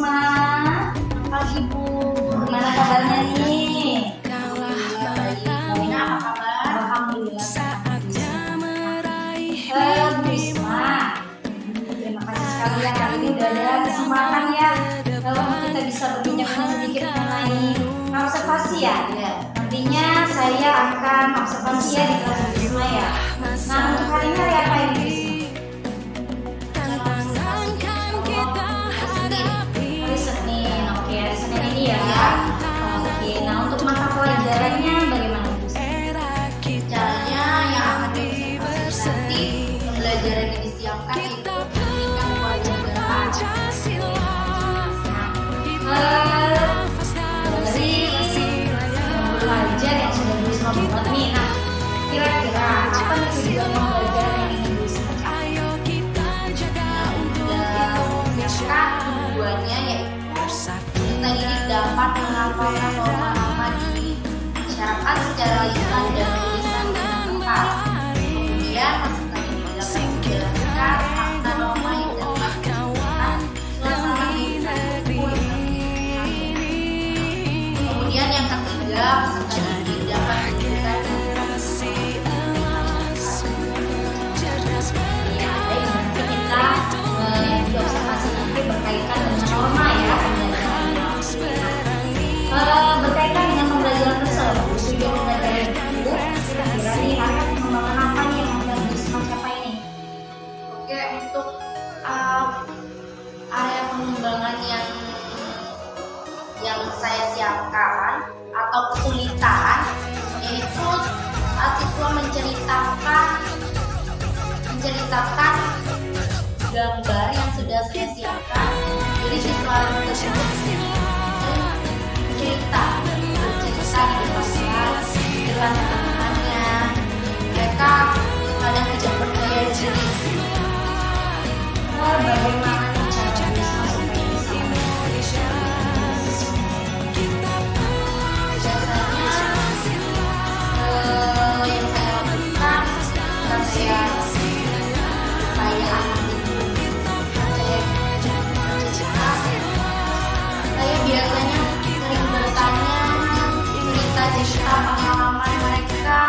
Risma. Pagi Bu, gimana kabarnya nih? Alhamdulillah. Apa kabar? Alhamdulillah. Bu Risma, terima kasih sekali ya hari ini udah ada kesempatan ya. Kalau kita bisa berbincang sedikit mengenai observasi ya. Nantinya saya akan observasi ya di kelas Bu Risma ya. Nah untuk hari ini hari apa ini? Pelajarannya bagaimana Bu? Caranya yang akan nanti pembelajaran yang disiapkan itu memberikan kewarganegaraan. Dari pelajar yang sudah Bu Risma buat nih, nah kira-kira apa nih tujuan pembelajaran yang ingin Bu Risma capai? Tujuannya yaitu kita didik dapat menghafalkan norma-norma di masyarakat secara lisan dan tulisan dengan tepat. Kemudian masukan ini dapat menjelaskan makna norma yang dapat menciptakan suasana hidup. Kemudian yang ketiga, peserta didik dapat memberikan di observasi nanti berkaitan dengan norma ya pembelajarannya. Berkaitan dengan pembelajaran tersebut, tujuan pembelajaran itu kira-kira nih akan pengembangan apa nih yang akan bisa capai ini? Oke, untuk area pengembangan yang saya siapkan atau kesulitan yaitu saat siswa menceritakan gambar yang sudah saya siapkan. Jadi siswa tersebut bercerita di depan kelas dengan teman-temannya. Mereka kadang tidak percaya diri. Bagaimana nih cara bisa supaya bisa yang saya lakukan saya biasanya sering bertanya cerita pengalaman mereka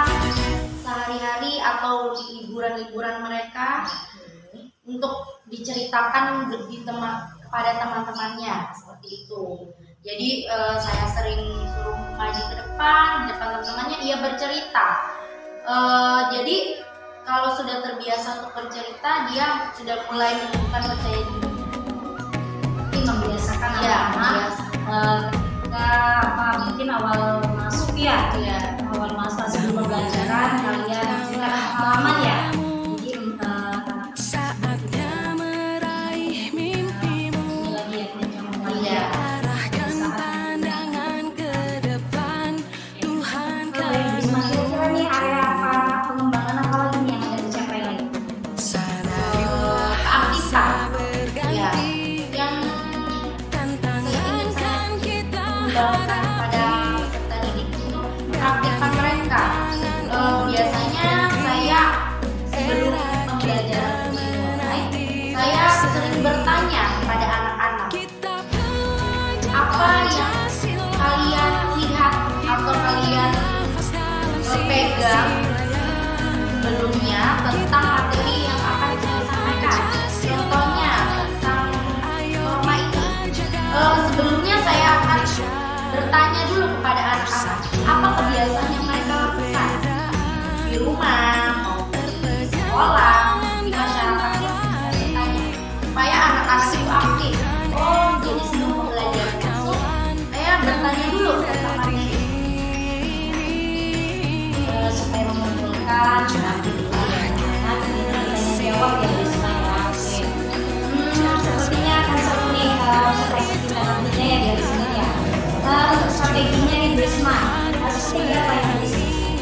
sehari-hari atau di liburan-liburan mereka untuk diceritakan kepada teman-temannya seperti itu. Jadi saya sering suruh maju ke depan teman-temannya, ia bercerita. Jadi kalau sudah terbiasa untuk bercerita, dia sudah mulai menunjukkan percaya diri. Membiasakan Ya, mungkin awal masuk ya, awal masa sebelum pembelajaran kalian cerita pengalaman ya. Pada peserta didik itu mempraktikkan mereka. Biasanya saya sebelum pembelajaran dimulai, saya sering bertanya kepada anak-anak, apa yang kalian lihat atau kalian pegang sebelumnya tentang materi yang akan saya sampaikan. Contohnya tentang norma ini. Sebelumnya saya akan bertanya dulu kepada anak-anak apa kebiasaan yang mereka lakukan di rumah maupun di sekolah, di masyarakat yang saya tanya, supaya anak-anak itu aktif. Jadi sebelum pembelajaran masuk, saya bertanya dulu tentang materi supaya mengumpulkan anak tanya jawab ya bisa ya. Sepertinya akan seru nih strategi kita nantinya ya dari sini ya. Untuk strateginya nih Bu Risma, strategi apa yang di sini?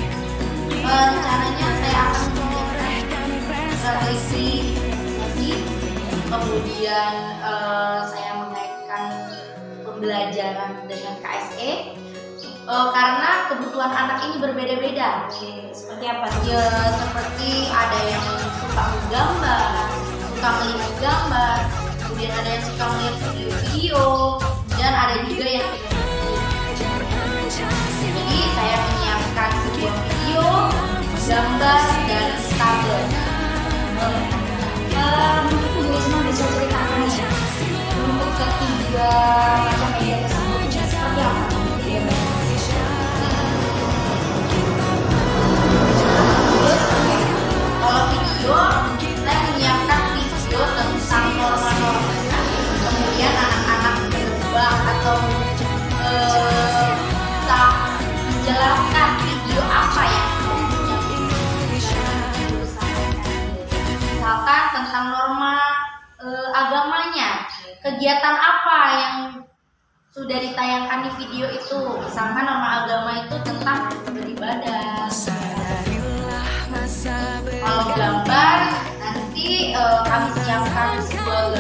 Rencananya saya akan menyiapkan strategi, kemudian saya mengaitkan pembelajaran dengan KSE. Karena kebutuhan anak ini berbeda-beda. Seperti apa? Ya, seperti ada yang suka menggambar, suka melihat gambar, kemudian ada yang suka melihat video-video, Mungkin Bu Risma bisa ceritakan ya untuk ketiga macam media tersebut seperti apa video? Kalau video, saya menyiapkan video tentang norma-norma, kemudian anak-anak menebak atau menjelaskan video apa yang misalkan tentang norma agamanya, kegiatan apa yang sudah ditayangkan di video itu. Misalkan norma agama itu tentang beribadah. Kalau gambar, nanti kami siapkan sebuah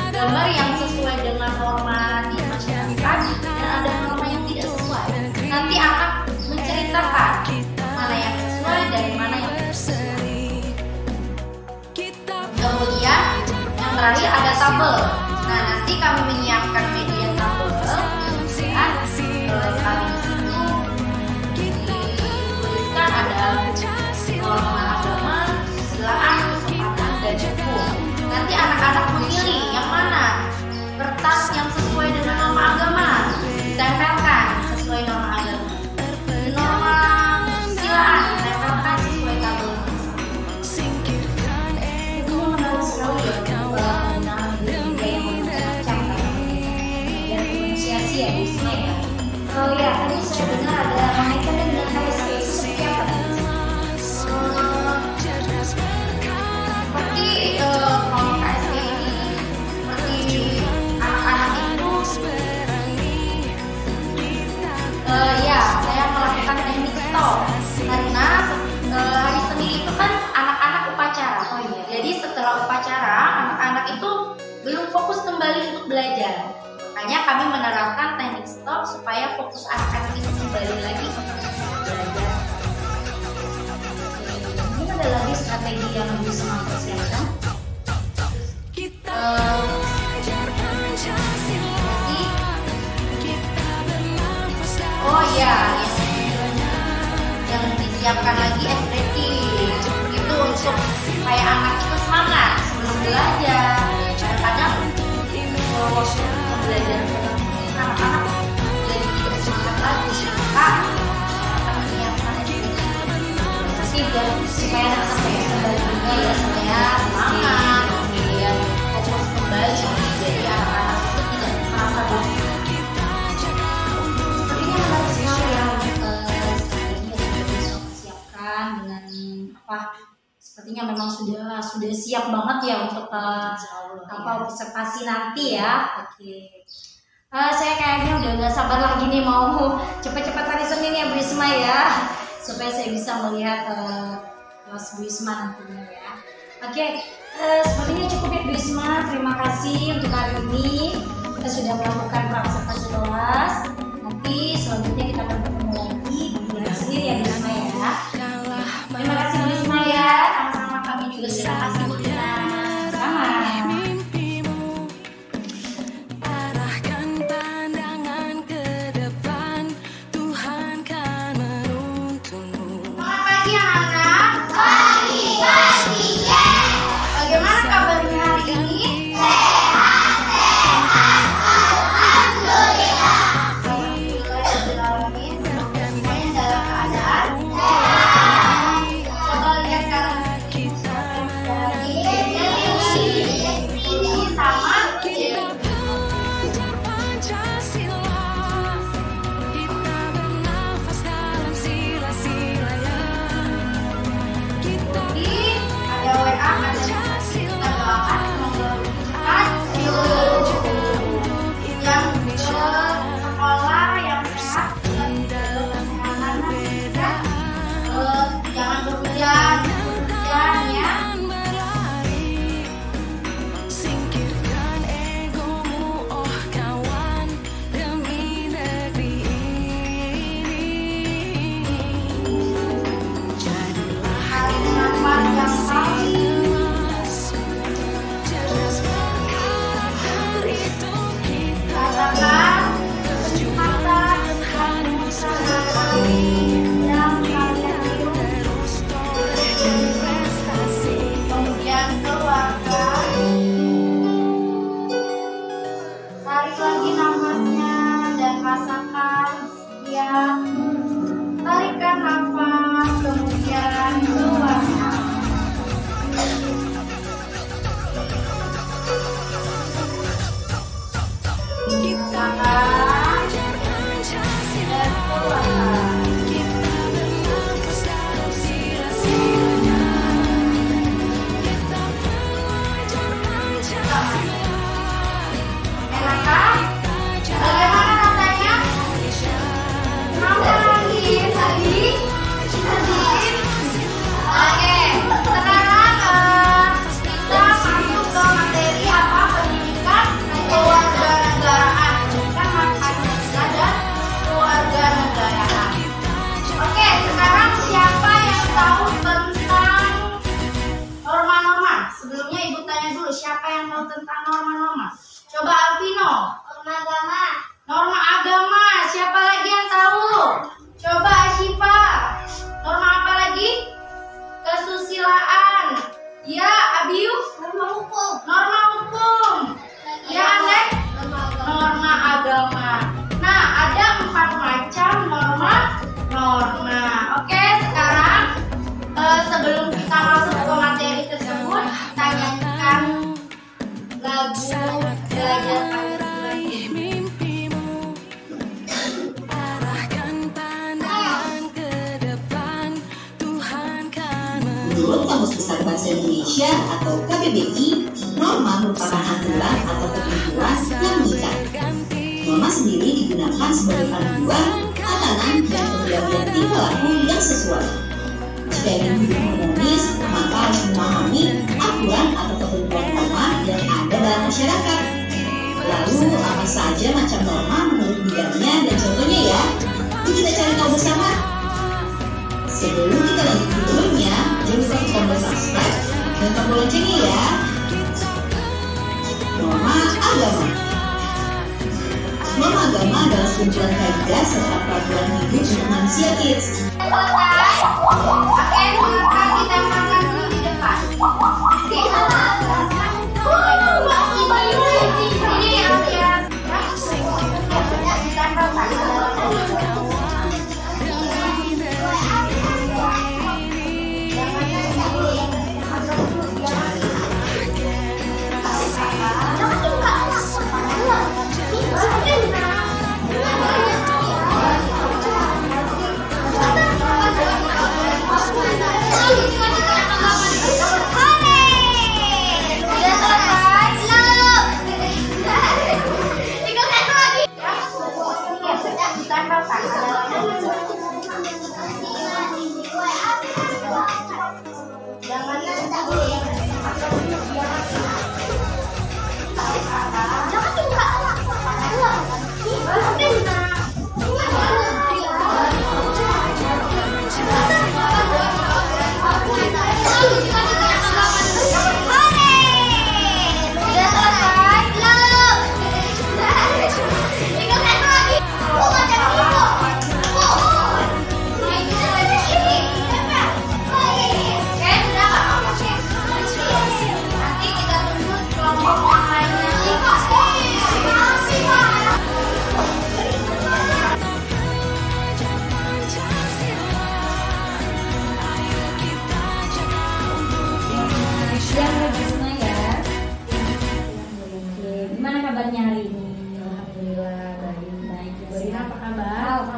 gambar yang sesuai dengan norma di masyarakat dan ada norma yang tidak sesuai. Nanti akan menceritakan mana yang sesuai dan mana yang tidak sesuai. Kemudian yang terakhir ada tabel. Nah, nanti kami menyiapkan media tabel. Kemudian kami dituliskan ada norma agama, kesusilaan, kesempatan, dan hukum. Nanti anak-anak memilih yang mana kertas yang sesuai dengan norma agama, ditempelkan sesuai norma agama. Norma kesusilaan ditempelkan sesuai tabel. Ini menarik sekali ya, penggunaan media yang macam-macam dan diferensiasi ya Bu Risma ya. Oh ya, tadi saya dengar ada kaitannya dengan KSP itu seperti apa? Seperti kalau KSP ini seperti anak-anak itu ya saya melakukan teknik stop karena hari Senin itu kan anak-anak upacara. Oh iya. Jadi setelah upacara anak-anak itu belum fokus kembali untuk belajar. Makanya kami menerapkan teknik stop supaya fokus anak-anak itu kembali lagi untuk belajar. Mungkin ada lagi strategi yang bisa mempersiapkan? Oh iya, yang disiapkan lagi ekspresi itu untuk supaya anak itu semangat sebelum belajar. Kadang-kadang waktu belajar anak-anak jadi tidak semangat lagi, maka akan menyiapkan ekspresi Biar supaya anak-anak ya kembali juga ya supaya semangat, kemudian fokus kembali. Jadi anak-anak itu tidak merasa bosan. Sepertinya menarik sekali ya strateginya sudah bisa persiapkan dengan apa? Sepertinya memang sudah siap banget ya untuk observasi nanti ya. Oke. Saya kayaknya udah gak sabar lagi nih mau cepet-cepet hari Senin ya Bu Risma ya, supaya saya bisa melihat kelas Bu Risma nantinya ya. Oke, sepertinya cukup ya Bu Risma. Terima kasih untuk hari ini kita sudah melakukan observasi kelas. Nanti selanjutnya kita akan ketemu lagi di hari Senin ya Bu Risma ya. Terima kasih Bu Risma ya. Sama-sama, kami juga terima kasih Bu Lina. Sama. Selamat pagi anak-anak. Bagaimana kabarnya hari ini? Alhamdulillah. merupakan norma-norma? Coba Alvino. Norma agama. Norma agama. Siapa lagi yang tahu? Coba Asyifa. Norma apa lagi? Kesusilaan. Ya, Abiu. Norma hukum. Norma hukum. Ya, Alek. Norma agama. Nah, ada 4 macam norma. Oke, sekarang sebelum kita masuk ke materi tersebut, tanyakan lagu belajar Pancasila ini. Menurut Kamus Besar Bahasa Indonesia atau KBBI, norma merupakan aturan atau ketentuan yang mengikat. Norma sendiri digunakan sebagai panduan, tatanan, dan pembelajaran tingkah laku yang sesuai. Jika ingin hidup harmonis, maka harus memahami aturan atau ketentuan norma yang ada dalam masyarakat. Lalu, apa saja macam norma menurut bidangnya dan contohnya ya? Yuk kita cari tahu bersama. Sebelum kita lanjut videonya, jangan lupa tombol subscribe dan tombol loncengnya ya. Norma agama. Norma agama adalah kumpulan kaidah serta peraturan hidup untuk manusia kids. Selesai. Oke, maka kita makan dulu di depan. Oke. Ini yang ditempelkan.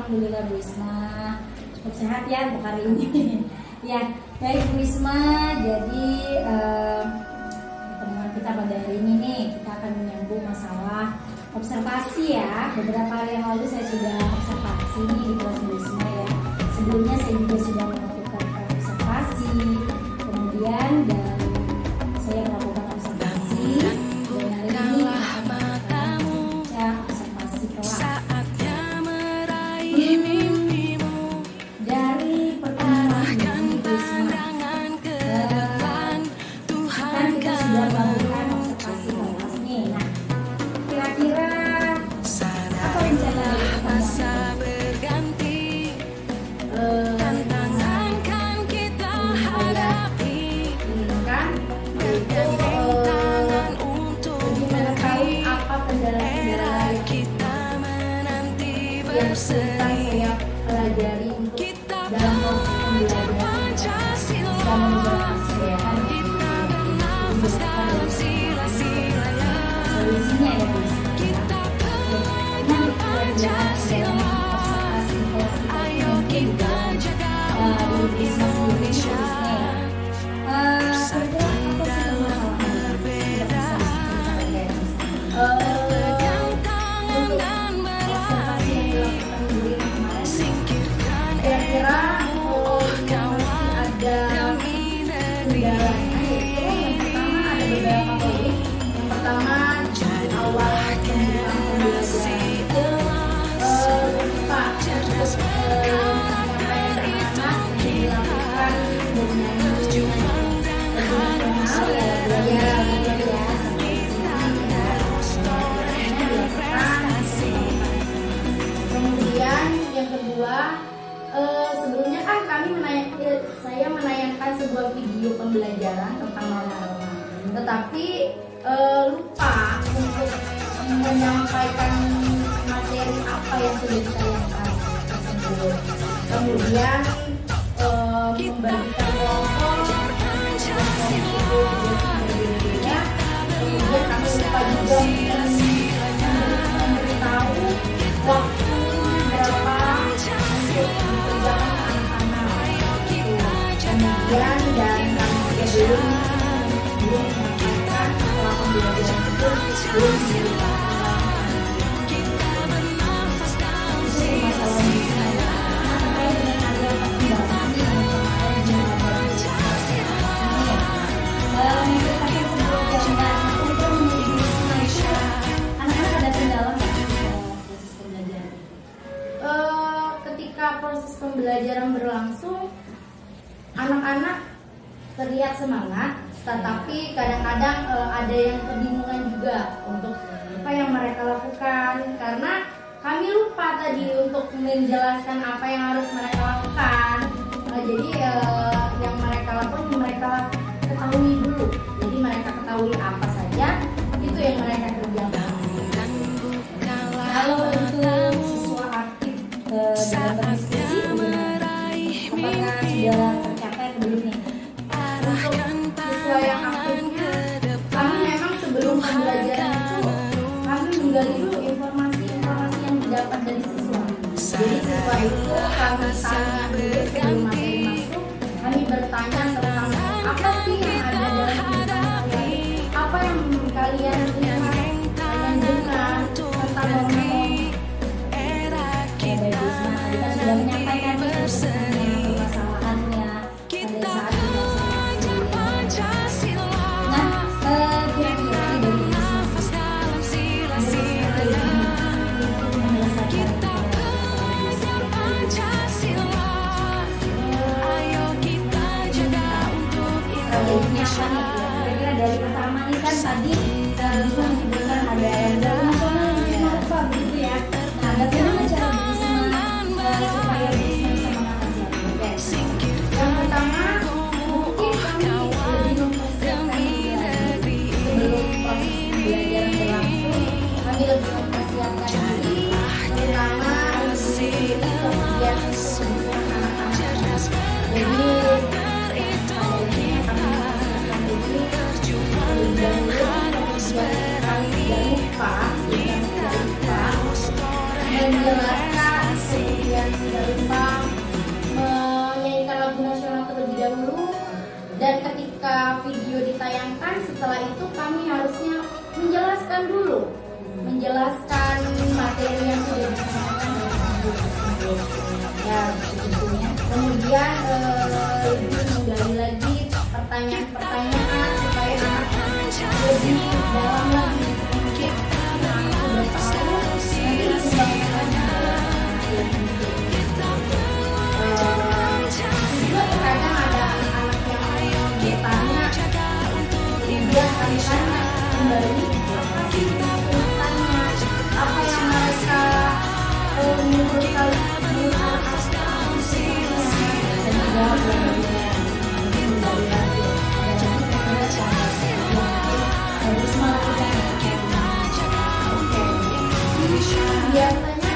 Alhamdulillah Bu Isma, cukup sehat ya untuk hari ini. Ya, baik Bu Isma. Jadi pertemuan kita pada hari ini nih, kita akan menyambung masalah observasi ya. Beberapa hari yang lalu saya sudah observasi nih di kelas Bu Isma ya. Sebelumnya saya juga sudah melakukan observasi, kemudian dan saya melakukan observasi dan hari ini observasi kelas. Dari pertemuan ini Bu Isma, kan kita sudah melakukan observasi kelas nih. Nah, kira-kira apa rencana tantangan kan kita hadapi, kan untuk mengetahui apa kendala-kendala kita menanti bersama saya pelajari untuk dalam proses pembelajaran bisa mengubah kesehatan solusinya ya Bu. saya menayangkan sebuah video pembelajaran tentang norma-norma, tetapi lupa untuk menyampaikan materi apa yang sudah ditayangkan tersebut. Kemudian membagikan kelompok video berbeda. Kemudian kami lupa juga memberitahu waktu berapa untuk dikerjakan anak-anak. Kemudian dan kami juga belum menyampaikan setelah pembelajaran itu belum diberitahu. Ketika proses pembelajaran berlangsung, anak-anak terlihat semangat, tetapi kadang-kadang ada yang kebingungan juga untuk apa yang mereka lakukan, karena kami lupa tadi untuk menjelaskan apa yang harus mereka lakukan. Jadi yang mereka lakukan mereka ketahui dulu. Jadi mereka ketahui apa saja itu yang mereka kerjakan. Kalau untuk siswa aktif dalam berdiskusi, apakah sudah tercapai atau belum nih? Untuk siswa yang aktifnya, kami memang sebelum pembelajaran itu kami menggali dulu informasi-informasi yang didapat dari siswa. Jadi siswa itu kami tanya dulu sebelum materi masuk, kami bertanya tentang apa sih yang ada dalam kehidupan kalian, apa yang kalian lihat, kalian dengar tentang norma-norma. Tadi kan sudah menyampaikan permasalahannya pada saat kira-kira dari pertama nih kan tadi bisa menyebutkan ada yang nasional apa begitu ya. Nah, bagaimana cara supaya bisa mengatasi hal itu? Yang pertama, mungkin kami lebih mempersiapkan diri sebelum proses pembelajaran berlangsung. Kami lebih mempersiapkan diri, terutama kemudian kebutuhan anak-anak. Jadi menjelaskan, kemudian tidak lupa menyanyikan lagu nasional terlebih dahulu, dan ketika video ditayangkan setelah itu kami harusnya menjelaskan dulu, menjelaskan materi yang sudah disampaikan ya tentunya. Kemudian lebih menggali lagi pertanyaan-pertanyaan supaya anak lebih dalam lagi untuk sudah tahu nanti juga kadang ada anak-anak yang bertanya, kemudian kami tanya kembali apa sih tuntutannya, apa yang mereka menurut kalian dan juga biasanya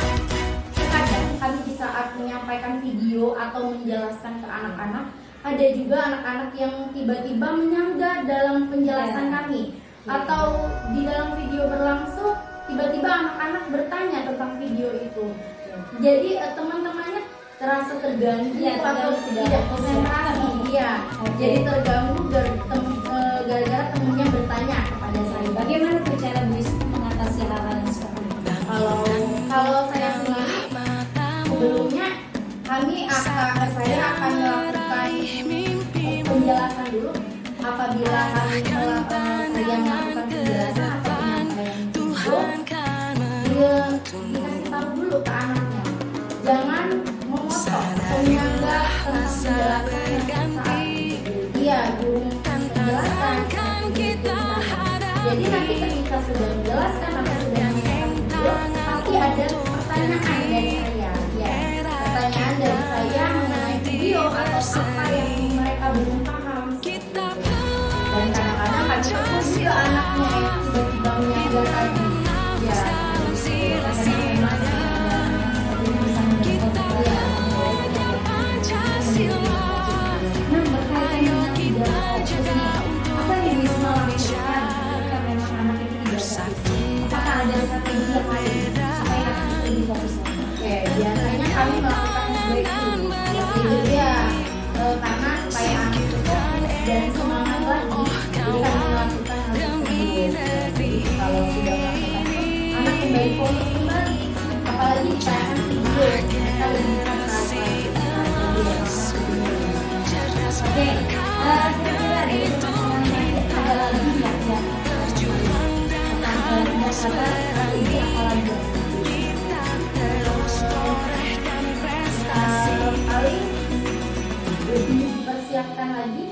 terkadang kami di saat menyampaikan video atau menjelaskan ke anak-anak, ada juga anak-anak yang tiba-tiba menyanggah dalam penjelasan kami, atau di dalam video berlangsung tiba-tiba anak-anak bertanya tentang video itu. Jadi teman-temannya terasa terganggu atau tidak konsentrasi, jadi terganggu gara-gara temennya bertanya kepada saya. Bagaimana cara mengatasi hal-hal yang seperti itu? Kalau saya sendiri sebelumnya saya akan melakukan penjelasan dulu. Apabila saya melakukan penjelasan atau penyampaian video, dikasih tahu dulu ke anaknya, jangan memotong atau menyanggah tentang penjelasan saat guru menjelaskan. Jadi nanti ketika sudah lagi. Ya, karena memang bisa menjadi nah, berkaitan dengan tidak fokus nih, apa yang bisa lakukan jika memang anak itu tidak fokus? Apakah ada strategi yang lain supaya anak itu lebih fokus? Oke, biasanya kami melakukan breakthrough ya, karena supaya anak itu fokus dan semangat lagi, jadi kami melakukan hal tersebut. Jadi kalau sudah melakukan itu, anak kembali fokus kembali, apalagi ditanyakan video, mereka lebih Oke, kira-kira dari permasalahan yang ada lagi nggak ya? Ini apa lagi? Paling lebih dipersiapkan lagi,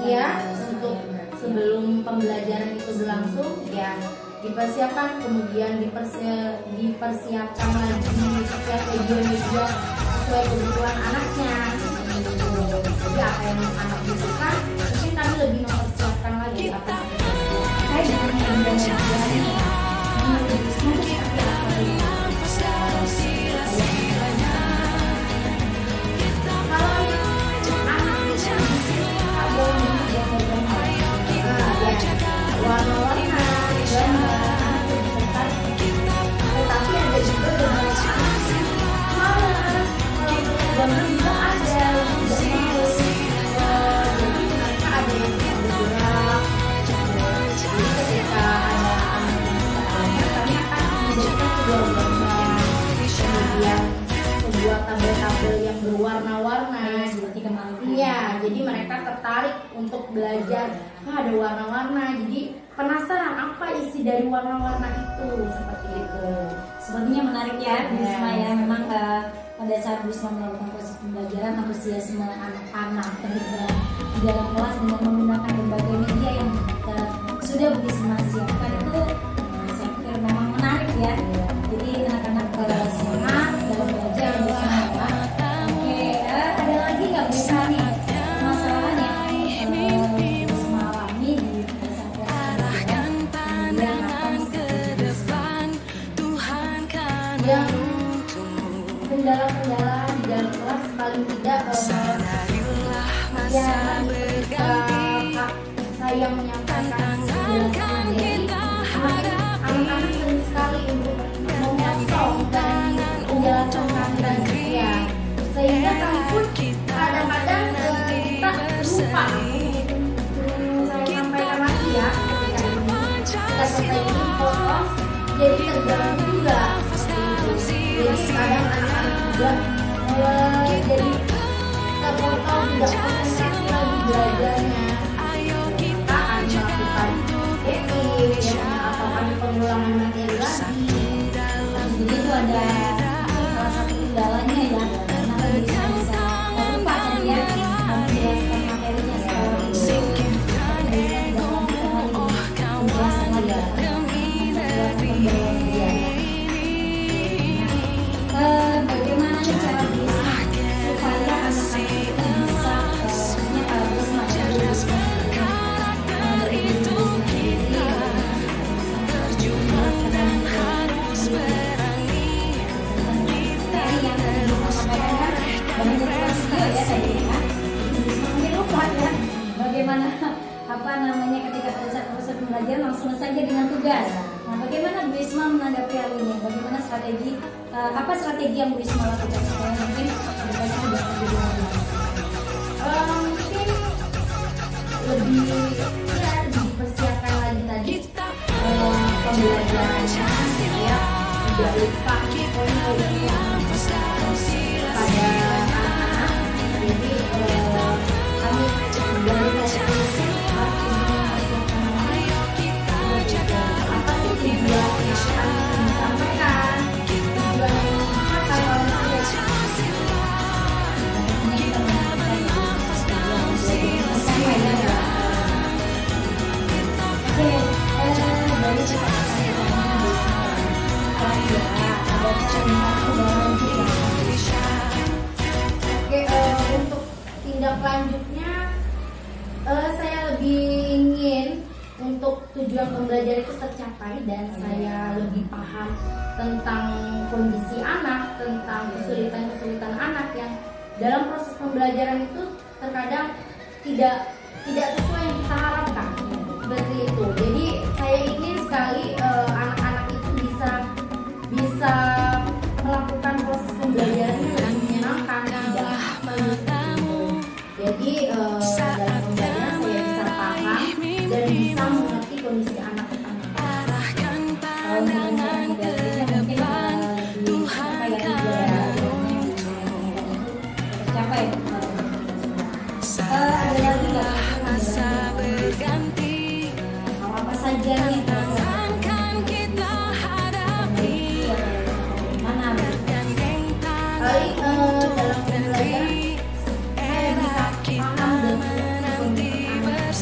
ya, untuk sebelum pembelajaran itu berlangsung, ya dipersiapkan, kemudian dipersiapkan lagi setiap media sesuai kebutuhan anaknya. Jadi apa yang anak butuhkan, mungkin kami lebih mempersiapkan lagi apa warna-warna, gambar, tetapi ada juga beberapa malas, gambar juga ada yang tidak mau, jadi mereka ada yang bergerak. Jadi ketika ada anak yang kami akan memberikan sebuah gambar, kemudian sebuah tabel-tabel yang berwarna-warna Seperti kemarin. Iya, jadi mereka tertarik untuk belajar. Ada warna-warna, jadi penasaran apa isi dari warna-warna itu, seperti itu. Sepertinya menarik ya, Bu Risma ya. Memang pada saat Bu Risma melakukan proses pembelajaran, antusiasme anak-anak terlibat di dalam kelas dengan menggunakan berbagai media yang sudah Bu Risma siapkan itu, saya pikir memang menarik ya. Jadi anak-anak semangat dalam belajar Bu Risma ya. Oke, ada lagi nggak Bu Risma nih permasalahan yang Bu Risma alami di saat pembelajaran yang akan Yang kendala-kendala di dalam kelas paling tidak ya ketika saya menyampaikan penjelasan materi, anak-anak sering sekali untuk memotong dan penjelasan kami ya, sehingga kami pun kadang-kadang kita lupa. Saya sampaikan lagi ya, ketika kita selesai ini potong, jadi terganggu juga. Jadi kadang anak-anak juga jadi terpotong, tidak konsentrasi lagi belajarnya. Kita akan melakukan BP atau kami pengulangan materi lagi. Jadi itu ada salah satu kendalanya ya, kenapa bisa lupa tadi ya menjelaskan materinya secara itu. Jadi tidak lanjutkan lagi penjelasan lagi. Bagaimana cara Risma supaya anak-anak itu bisa bagaimana ketika pada saat proses pembelajaran langsung saja dengan tugas. Nah, bagaimana Bu Risma menanggapi hal ini? Bagaimana strategi apa strategi yang Bu Risma lakukan supaya mungkin tugasnya tidak terjadi lagi? Mungkin lebih dipersiapkan lagi tadi pembelajarannya ya, tidak lupa poin-poin yang pada anak-anak. Jadi kami dari apa sih tujuan yang akan disampaikan, tujuan yang kalau dari tujuan pembelajaran itu tercapai dan saya lebih paham tentang kondisi anak, tentang kesulitan-kesulitan anak yang dalam proses pembelajaran itu terkadang tidak sesuai yang kita harapkan. Seperti itu. Jadi saya ingin sekali anak-anak itu bisa melakukan proses pembelajaran yang lebih menyenangkan, tidak menuntut. Jadi dalam pembelajaran saya bisa paham dan bisa mengerti kondisi anak-anak. Kalau mengenai mungkin tercapai. Ada lagi nggak? Apa saja nih? Mana? Kali dalam pembelajaran saya bisa paham dan mengerti kondisi anak.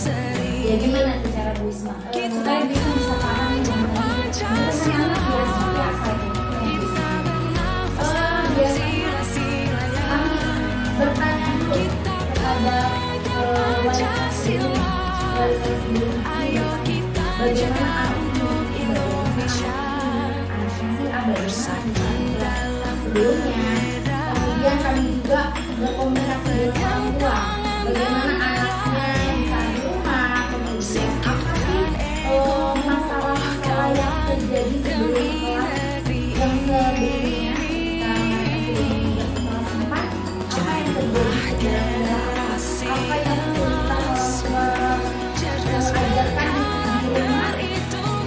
Ya gimana tuh cara Bu Isma? Supaya bisa paham dengan anak biasa biasa itu. Biasanya kami bertanya dulu kepada wali sendiri bagaimana anaknya si A bagaimana sebelumnya. Kemudian kami juga berkomunikasi dengan orang tua bagaimana anaknya yang saat di rumah, kemudian apa sih masalah-masalah yang terjadi sebelum kelas yang sebelumnya kita sebelum kelas 4, apa yang terjadi apa yang kita ajarkan di rumah.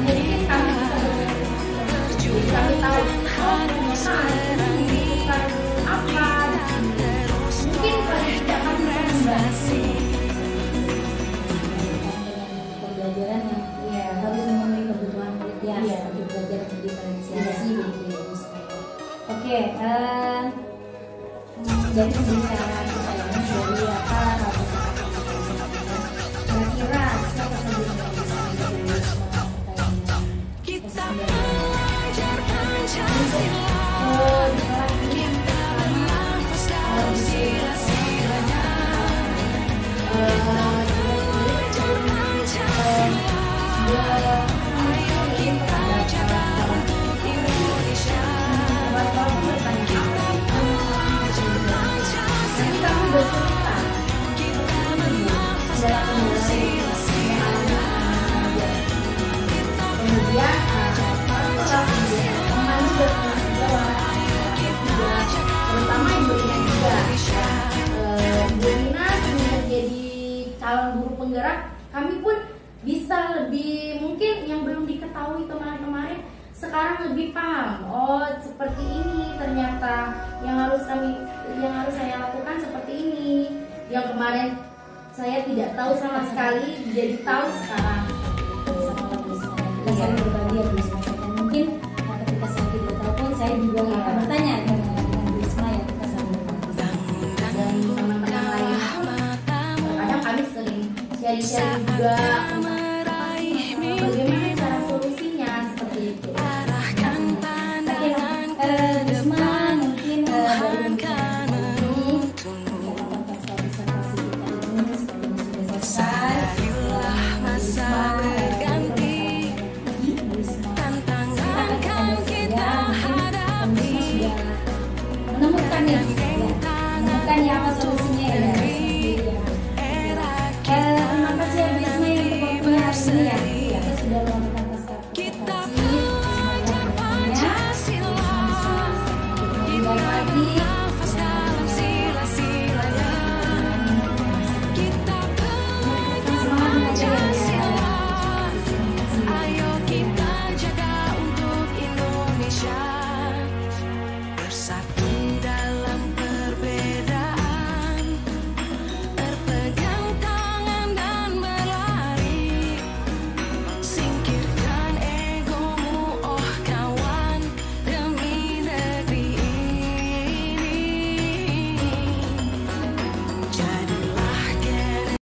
Jadi kami bisa kami tahu ternyata ini bukan apa, mungkin kali tidak akan bisa membantu Pembelajaran yang harus memenuhi kebutuhan muridnya, untuk belajar diferensiasi begitu ya Bu Isma. Oke, dari pembicaraan kita ini dari apa kira-kira siapa saja yang bisa menjadi Bu Isma kita belajar Pancasila di kelas ini terutama Ibu Rina juga. Ibu Rina semenjak jadi calon guru penggerak, kami pun bisa lebih, mungkin yang belum diketahui kemarin-kemarin sekarang lebih paham. Oh, seperti ini ternyata yang harus saya lakukan seperti ini. Yang kemarin saya tidak tahu sama sekali jadi tahu sekarang. Kita saling berbagi ya Bu Isma. Dan mungkin ketika saya tidak tahu pun saya juga akan bertanya dengan Bu Isma ya, kita saling berbagi. Dan teman-teman lain pun terkadang kami sering share juga